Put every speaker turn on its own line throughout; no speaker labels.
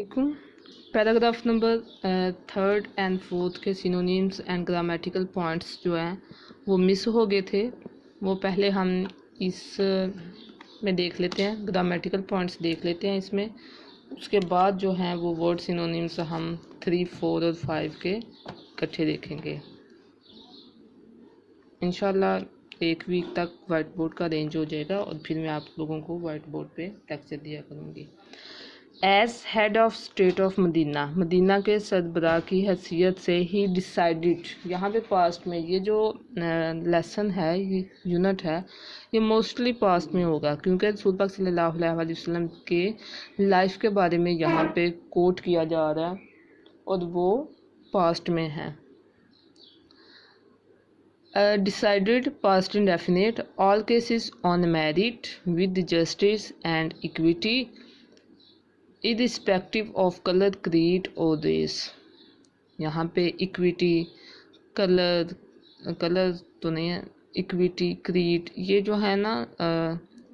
अस्सलामुअलैकुम। Paragraph number third and fourth के synonyms and grammatical points जो हैं वो मिस हो गए थे, वो पहले हम इस में देख लेते हैं, ग्रामेटिकल पॉइंट्स देख लेते हैं इसमें। उसके बाद जो हैं वो वर्ड सिनोनिम्स हम 3, 4 और 5 के इकट्ठे देखेंगे इंशाल्लाह। 1 वीक तक वाइट बोर्ड का अरेंज हो जाएगा और फिर मैं आप लोगों को वाइट बोर्ड पे लेक्चर दिया करूँगी। As head of state of Medina, Medina के सरबराह की हैसियत से ही डिसाइडेड, यहाँ पे पास्ट में ये जो लेसन है, ये यूनिट है, ये मोस्टली पास्ट में होगा क्योंकि रसूल पाक सल्लल्लाहु अलैहि वसल्लम के लाइफ के बारे में यहाँ पे कोट किया जा रहा है और वो पास्ट में है। Decided past indefinite, all cases on merit with justice and equity irrespective of colour, creed और रेस। यहाँ पे इक्विटी, कलर तो नहीं है, इक्विटी, क्रीड, ये जो है ना,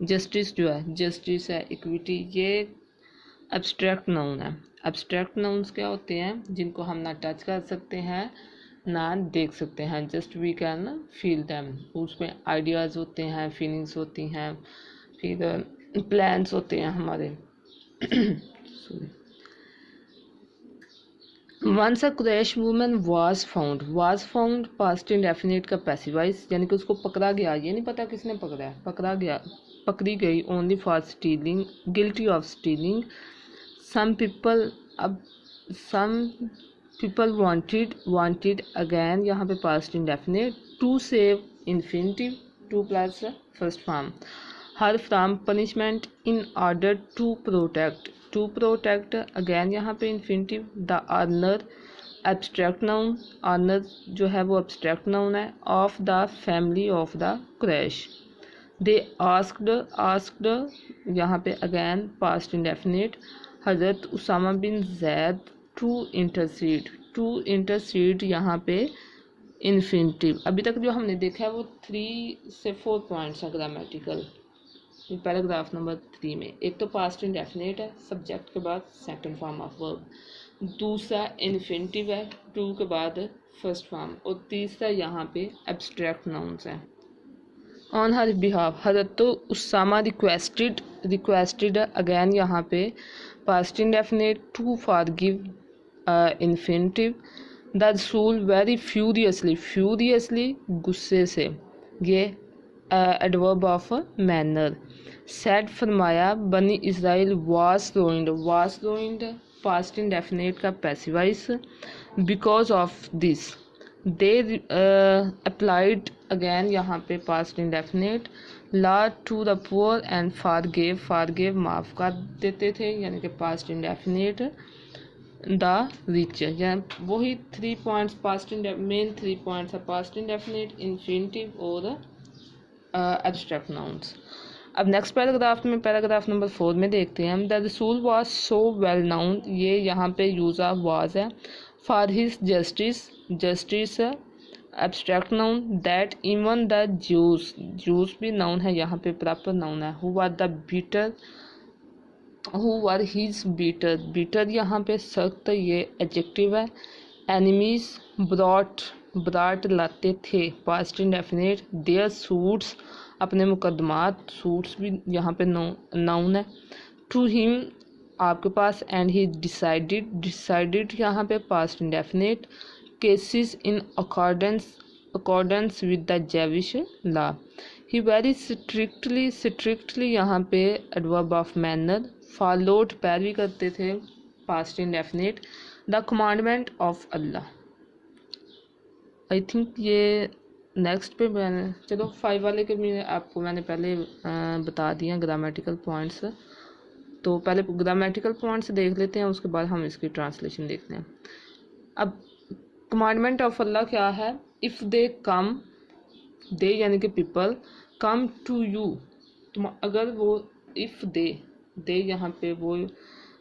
जस्टिस जो है, जस्टिस है, इक्विटी, ये एब्स्ट्रैक्ट नाउन है। एब्स्ट्रैक्ट नाउन्स क्या होते हैं? जिनको हम ना टच कर सकते हैं ना देख सकते हैं, just we can feel them. उसमें आइडियाज़ होते हैं, फीलिंग्स होती हैं, फिर प्लान्स होते हैं हमारे। Once a Quraysh woman was found past indefinite का पैसिवाइज, यानी कि उसको पकड़ा गया, ये नहीं पता किसने पकड़ा है, पकड़ी गई only for stealing, guilty of stealing. Some people wanted again, यहाँ पे past indefinite. To save infinitive, to plus first form. Her from punishment in order to protect again यहाँ पे infinitive. The honour abstract noun, honour जो है वो abstract noun है, of the family of the Quraysh. They asked यहाँ पे again past indefinite. हज़रत Usama bin Zaid to intercede यहाँ पे इन्फिनिटिव। अभी तक जो हमने देखा है वो 3 से 4 पॉइंट्स है ग्रामेटिकल पैराग्राफ नंबर 3 में। एक तो पास्ट इंडेफिनिट है, सब्जेक्ट के बाद सेकंड फॉर्म ऑफ वर्ब, दूसरा इन्फिनिटिव है, टू के बाद फर्स्ट फॉर्म, और तीसरा यहाँ पे एब्स्ट्रैक्ट नाउन्स हैं। On her behalf, Hazrat Usama requested again यहाँ पे past indefinite. To forgive infinitive. The Rasool very furiously गुस्से से, ये एडवर्ब ऑफ मैनर। सेड फरमाया, Bani Israel was ruined past indefinite का passivise. Because of this they applied again यहाँ पे पास्ट इंडेफिनिट। ला to the poor and forgive माफ़ कर देते थे, यानी कि पास्ट इंडेफिनिट। द रिच, यानी वही 3 पॉइंट्स पास्ट मेन 3 पॉइंट्स है, पास्ट इंडेफिनिट, इन्फिनिटिव और एब्स्ट्रैक्ट नाउन्स। अब नेक्स्ट पैराग्राफ में, पैराग्राफ नंबर 4 में देखते हैं हम। द रसूल वाज सो वेल नाउन, ये यहाँ पे यूज ऑफ वाज है। For his justice abstract noun. That even the juice भी नाउन है, यहाँ पे प्रॉपर नाउन है। हु वर हिज बीटर यहाँ पे सख्त, ये एडजेक्टिव है। एनिमीज ब्रॉट लाते थे, पास्ट इंडेफिनिट। देयर सूट्स, अपने मुकदमात, सूट्स भी यहाँ पे नाउन है। टू हिम, आपके पास। एंड ही डिसाइडेड यहाँ पे past indefinite. Cases in accordance with the Jewish law. He very strictly यहाँ पे एडवर्ब ऑफ मैनर। फॉलोड, पैरवी करते थे, past indefinite. The commandment of Allah, I think ये नेक्स्ट पे मैंने, चलो 5 वाले के भी आपको मैंने पहले बता दिया ग्रामेटिकल पॉइंट्स। तो पहले ग्रामेटिकल पॉइंट्स देख लेते हैं, उसके बाद हम इसकी ट्रांसलेशन देखते हैं। अब कमांडमेंट ऑफ अल्लाह क्या है? इफ़ दे कम, दे यानी कि पीपल, कम टू यू, तुम अगर वो, इफ़ दे यहाँ पे वो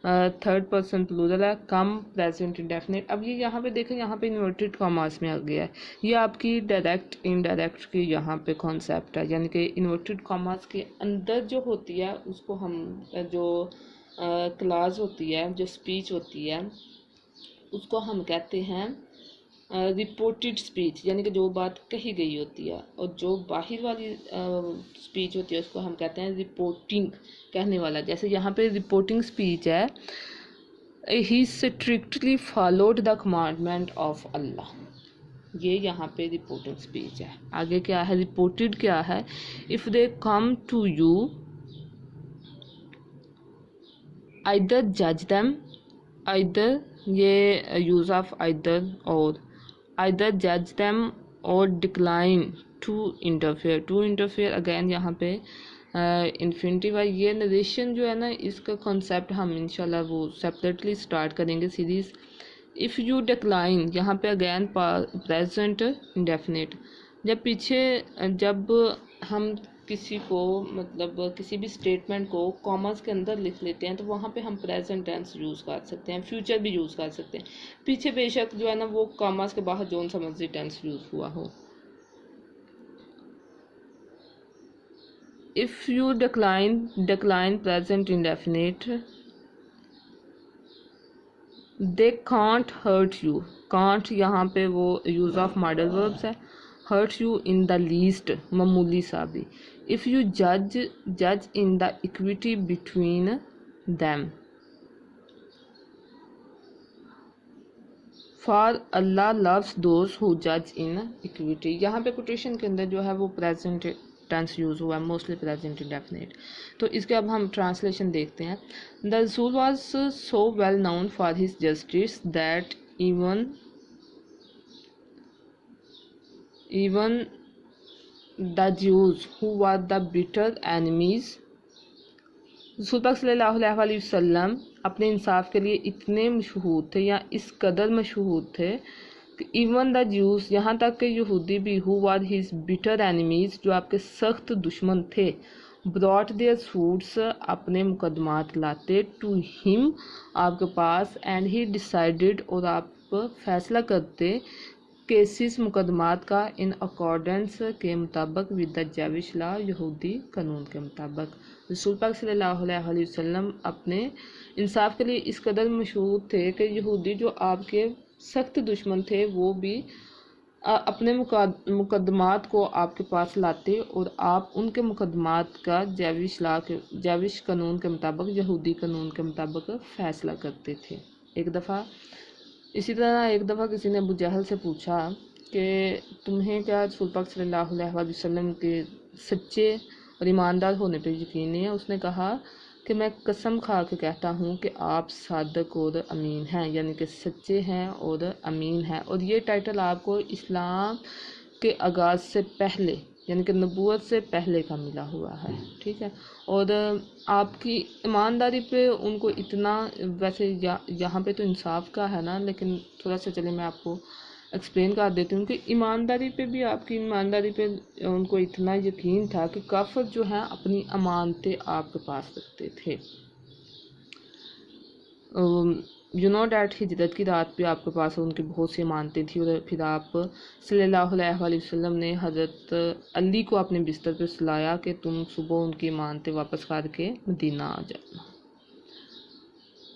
थर्ड पर्सन प्लूरल है, कम प्रेजेंट इंडेफिनिट। अब ये यहाँ पे देखें, यहाँ पे इन्वर्टेड कॉमास में आ गया है, ये आपकी डायरेक्ट इनडायरेक्ट की यहाँ पे कॉन्सेप्ट है, यानी कि इन्वर्टेड कॉमास के अंदर जो होती है उसको हम जो क्लास होती है, जो स्पीच होती है, उसको हम कहते हैं रिपोर्टेड स्पीच, यानी कि जो बात कही गई होती है। और जो बाहर वाली स्पीच होती है उसको हम कहते हैं रिपोर्टिंग, कहने वाला। जैसे यहाँ पे रिपोर्टिंग स्पीच है, he strictly followed the commandment of Allah, ये यहाँ पे रिपोर्टिंग स्पीच है। आगे क्या है, रिपोर्टेड क्या है, if they come to you either जज देम, आइदर ये यूज़ ऑफ आइदर और, आइदर जज देम और decline to interfere. To interfere again यहाँ पे इन्फिनिटिव है। ये नरेशन जो है ना, इसका कॉन्सेप्ट हम इंशाल्लाह वो सेपरेटली स्टार्ट करेंगे सीरीज़। इफ़ यू डिक्लाइन, यहाँ पे अगेन प्रेजेंट इंडेफिनिट। जब पीछे जब हम किसी को मतलब किसी भी स्टेटमेंट को कॉमर्स के अंदर लिख लेते हैं तो वहाँ पे हम प्रेजेंट टेंस यूज़ कर सकते हैं, फ्यूचर भी यूज़ कर सकते हैं। पीछे बेशक जो है ना वो कॉमर्स के बाहर जोन सा मर्जी टेंस यूज़ हुआ हो। If you decline present indefinite, they can't hurt you. Can't यहाँ पे वो यूज़ ऑफ मॉडल वर्ब्स है। Hurt you in the least, मामूली सा भी। इफ़ यू जज in the equity between them, for Allah loves those who जज in equity. यहाँ पे कोटेशन के अंदर जो है वो प्रेजेंट टेंस यूज़ हुआ है, मोस्टली प्रेजेंट इंडेफिनिट। तो इसके अब हम ट्रांसलेशन देखते हैं। द रसूल was so well known for his justice that even the Jews who were the bitter enemies, रसूल पाक सल्लल्लाहु अलैहि वसल्लम अपने इंसाफ के लिए इतने मशहूर थे या इस कदर मशहूर थे कि इवन द ज्यूस, यहाँ तक कि यहूदी भी, who were his bitter enemies, जो आपके सख्त दुश्मन थे, ब्रॉट देयर सूट्स, अपने मुकदमात लाते, टू हिम, आपके पास, एंड ही डिसाइडेड, और आप फैसला करते, केसेस मुकदमात का, इन अकॉर्डेंस के मुताबिक, विद द जेविश लॉ, यहूदी कानून के मुताबिक। रसूल पाक सल्लल्लाहु अलैहि वसल्लम अपने इंसाफ के लिए इस कदर मशहूर थे कि यहूदी जो आपके सख्त दुश्मन थे वो भी अपने मुकदमात को आपके पास लाते और आप उनके मुकदमात का जेविश कानून के मुताबिक, यहूदी कानून के मुताबिक फ़ैसला करते थे। इसी तरह एक दफ़ा किसी ने अबू जहल से पूछा कि तुम्हें क्या रसूल पाक सल्लल्लाहु अलैहि वसल्लम के सच्चे और ईमानदार होने पर यकीन नहीं है। उसने कहा कि मैं कसम खा के कहता हूँ कि आप सादक और अमीन हैं, यानी कि सच्चे हैं और अमीन हैं। और ये टाइटल आपको इस्लाम के आगाज़ से पहले, यानी कि नबूवत से पहले का मिला हुआ है, ठीक है। और आपकी ईमानदारी पे उनको इतना, वैसे यहाँ पे तो इंसाफ का है ना, लेकिन थोड़ा सा चले मैं आपको एक्सप्लेन कर देती हूँ कि ईमानदारी पे भी, आपकी ईमानदारी पे उनको इतना यकीन था कि काफिर जो हैं अपनी अमानतें आपके पास रखते थे। यू नो डैट हिजरत की रात पे आपके पास उनकी बहुत सी अमानतें थी, और फिर आप सल्लल्लाहु अलैहि वसल्लम ने हज़रत अली को अपने बिस्तर पर सुलाया कि तुम सुबह उनकी अमानतें वापस करके मदीना आ जाना।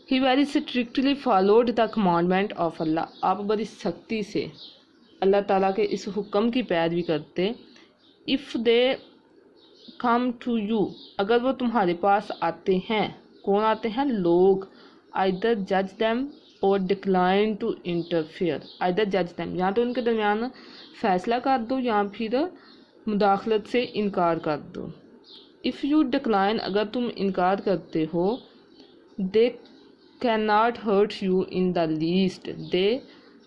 He very strictly followed the commandment of Allah, आप बड़ी सख्ती से अल्लाह ताला के इस हुक्म की पैरवी करते। If they come to you, अगर वो तुम्हारे पास आते हैं, कौन आते हैं, लोग, आइदर जज दैम और डिक्लाइन टू इंटरफेयर। आइदर जज दैम, या तो उनके दरमियान फैसला कर दो या फिर मुदाखलत से इनकार कर दो। इफ़ यू डिक्लाइन, अगर तुम इनकार करते हो, they can not hurt you in the least, they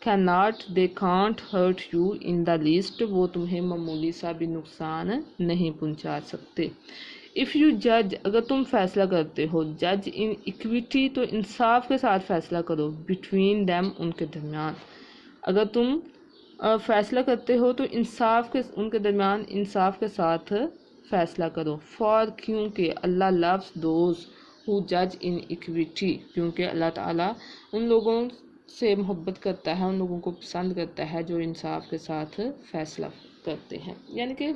can't hurt you in the least, वो तुम्हें मामूली सा भी नुकसान नहीं पहुंचा सकते। इफ़ यू जज, अगर तुम फैसला करते हो, जज इन इक्विटी, तो इंसाफ के साथ फैसला करो, बिटवीन दैम, उनके दरमियान। अगर तुम फैसला करते हो तो उनके दरमियान इंसाफ के साथ फैसला करो। फॉर, क्योंकि, अल्लाह लव्स दोज हु जज इन इक्विटी, क्योंकि अल्लाह ताला उन लोगों से मोहब्बत करता है, उन लोगों को पसंद करता है जो इंसाफ के साथ फैसला करते हैं। यानी कि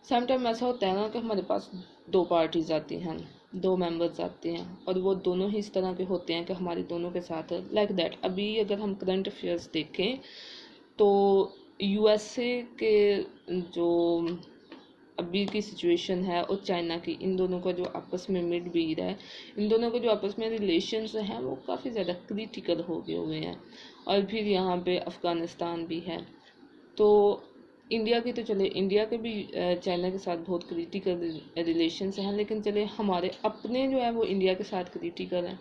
समटाइम ऐसा होता है ना कि हमारे पास दो पार्टीज़ आती हैं, दो मेंबर्स आते हैं और वो दोनों ही इस तरह के होते हैं कि हमारे दोनों के साथ लाइक दैट। अभी अगर हम करंट अफेयर्स देखें तो यूएसए के जो अभी की सिचुएशन है और चाइना की, इन दोनों का जो आपस में मिड बीर है, इन दोनों के जो आपस में रिलेशंस हैं वो काफ़ी ज़्यादा क्रिटिकल हो गए हुए हैं। और फिर यहाँ पे अफ़गानिस्तान भी है। तो इंडिया की तो चले, इंडिया के भी चाइना के साथ बहुत क्रिटिकल रिलेशंस हैं, लेकिन चले हमारे अपने जो है वो इंडिया के साथ क्रिटिकल हैं।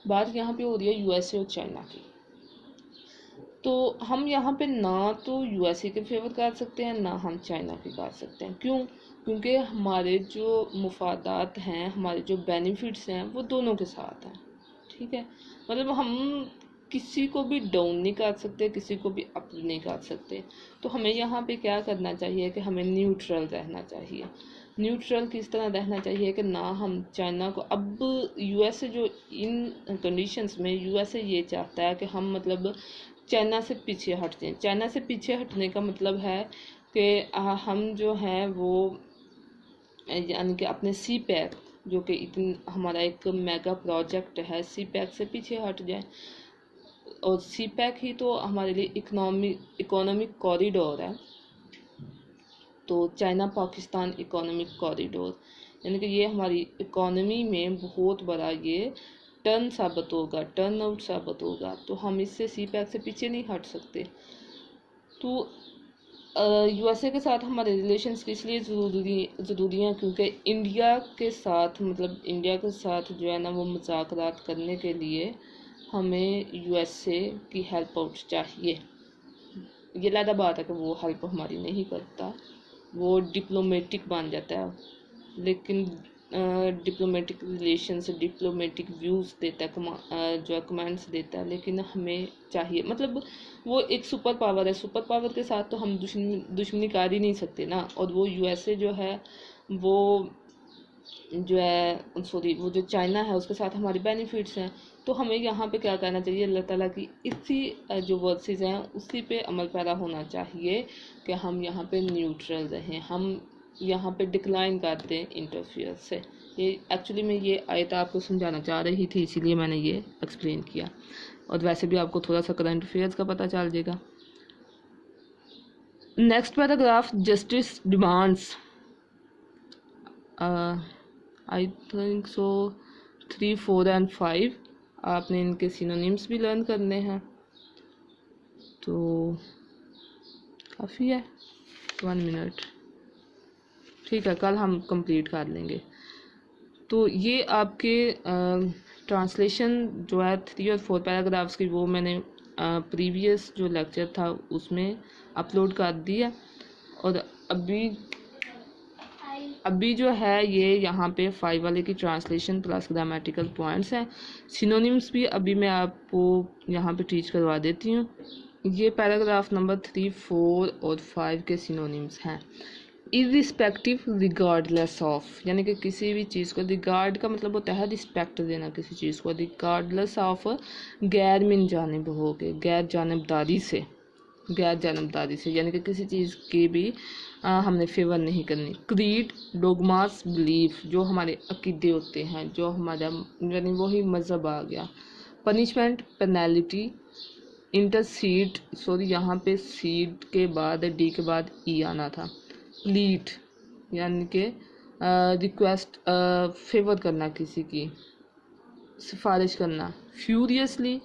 बात यहाँ पे हो रही है यूएसए और चाइना की। तो हम यहाँ पे ना तो यूएसए के फेवर कर सकते हैं ना हम चाइना के कर सकते हैं। क्यों? क्योंकि हमारे जो मुफादात हैं, हमारे जो बेनिफिट्स हैं वो दोनों के साथ हैं। ठीक है, मतलब हम किसी को भी डाउन नहीं कर सकते, किसी को भी अप नहीं कर सकते। तो हमें यहाँ पे क्या करना चाहिए कि हमें न्यूट्रल रहना चाहिए। न्यूट्रल किस तरह रहना चाहिए कि ना हम चाइना को, अब यूएसए जो इन कंडीशंस में यूएसए ये चाहता है कि हम मतलब चाइना से पीछे हट जाएं। चाइना से पीछे हटने का मतलब है कि हम जो हैं वो यानी कि अपने सी पैक जो कि इतनी हमारा एक मेगा प्रोजेक्ट है, सी पैक से पीछे हट जाए। और सी पैक ही तो हमारे लिए इकोनॉमिक कॉरिडोर है। तो चाइना पाकिस्तान इकोनॉमिक कॉरिडोर यानी कि ये हमारी इकोनॉमी में बहुत बड़ा ये टर्न साबित होगा, टर्न आउट साबित होगा। तो हम इससे सी पैक से पीछे नहीं हट सकते। तो यूएसए के साथ हमारे रिलेशंस इसलिए ज़रूरी हैं क्योंकि इंडिया के साथ, मतलब इंडिया के साथ जो है ना वो मुज़ाकरात करने के लिए हमें यूएसए की हेल्प आउट चाहिए। ये लादा बात है कि वो हेल्प हमारी नहीं करता, वो डिप्लोमेटिक बन जाता है, लेकिन डिप्लोमेटिक रिलेशन से डिप्लोमेटिक व्यूज़ देता है, जो है कमेंट्स देता है। लेकिन हमें चाहिए, मतलब वो एक सुपर पावर है, सुपर पावर के साथ तो हम दुश्मनी कर ही नहीं सकते ना। और वो यूएसए जो है वो जो है सॉरी वो जो चाइना है उसके साथ हमारे बेनिफिट्स हैं। तो हमें यहाँ पे क्या करना चाहिए, अल्लाह ताला की इसी जो वर्सेस हैं उसी पे अमल पैरा होना चाहिए कि हम यहाँ पे न्यूट्रल रहें, हम यहाँ पे डिक्लाइन कर दें इंटरफियर से। ये एक्चुअली मैं ये आयत आपको समझाना चाह रही थी, इसीलिए मैंने ये एक्सप्लेन किया। और वैसे भी आपको थोड़ा सा करंट अफेयर्स का पता चल जाएगा। Next paragraph, justice demands, I think so 3, 4 and 5 आपने इनके सिनोनिम्स भी लर्न करने हैं, तो काफ़ी है। 1 मिनट, ठीक है, कल हम कंप्लीट कर लेंगे। तो ये आपके ट्रांसलेशन जो है 3 और 4 पैराग्राफ्स की वो मैंने प्रीवियस जो लेक्चर था उसमें अपलोड कर दिया। और अभी जो है ये यहाँ पे 5 वाले की ट्रांसलेशन प्लस ग्रामेटिकल पॉइंट्स हैं। सिनोनिम्स भी अभी मैं आपको यहाँ पे टीच करवा देती हूँ। ये पैराग्राफ नंबर 3, 4 और 5 के सिनोनिम्स हैं। इर्रिस्पेक्टिव, रिगार्डलेस ऑफ, यानी कि किसी भी चीज़ को, रिगार्ड का मतलब होता है रिस्पेक्ट देना किसी चीज़ को, रिगार्डलेस ऑफ गैर मिन जानिब हो के, गैर जानबदारी से, गैर जानबदारी से यानी कि किसी चीज़ की भी हमने फेवर नहीं करनी। क्रीड, डोगमास, बिलीफ, जो हमारे अकीदे होते हैं, जो हमारा यानी वही मज़हब आ गया। पनिशमेंट, पेनल्टी, इंटरसीड, सॉरी यहाँ पे सीड के बाद डी के बाद ई आना था। प्लीट यानी कि रिक्वेस्ट, फेवर करना किसी की, सिफारिश करना। फ्यूरियसली,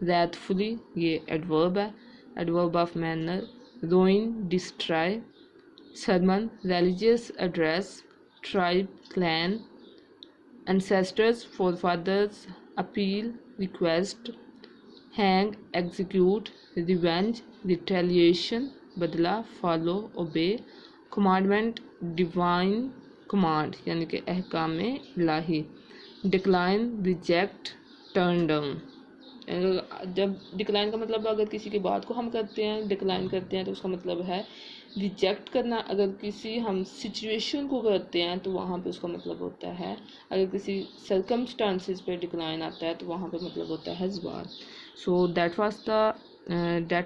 रैथफुली, ये एडवर्ब है, adverb of manner. Ruin, destroy. sermon, religious address, tribe, clan, ancestors, forefathers, appeal, request, hang, execute, revenge, retaliation, badla, follow, obey, commandment, divine command यानी कि अहकाम इलाही। decline, reject, turn down। जब डिक्लाइन का मतलब अगर किसी की बात को हम करते हैं, डिक्लाइन करते हैं, तो उसका मतलब है रिजेक्ट करना। अगर किसी हम सिचुएशन को करते हैं तो वहाँ पे उसका मतलब होता है, अगर किसी सर्कमस्टांसिस पे डिक्लाइन आता है तो वहाँ पे मतलब होता है जवाब। So that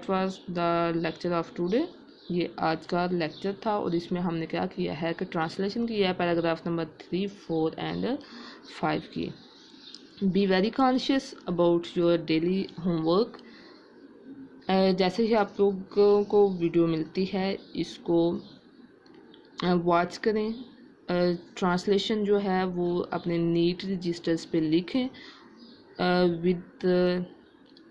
was the lecture of today. ये आज का लेक्चर था और इसमें हमने क्या किया है कि ट्रांसलेशन किया है पैराग्राफ नंबर 3, 4 एंड 5 की। Be very conscious about your daily homework. जैसे ही आप लोगों को वीडियो मिलती है इसको वॉच करें। ट्रांसलेशन जो है वो अपने नीट रजिस्टर्स पे लिखें विद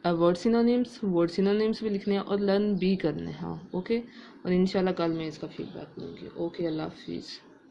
वर्ड सिनोनिम्स भी लिखने हैं और लर्न भी करने हैं। ओके, और इंशाल्लाह कल मैं इसका फीडबैक दूँगी। ओके, अल्लाह हाफिज़।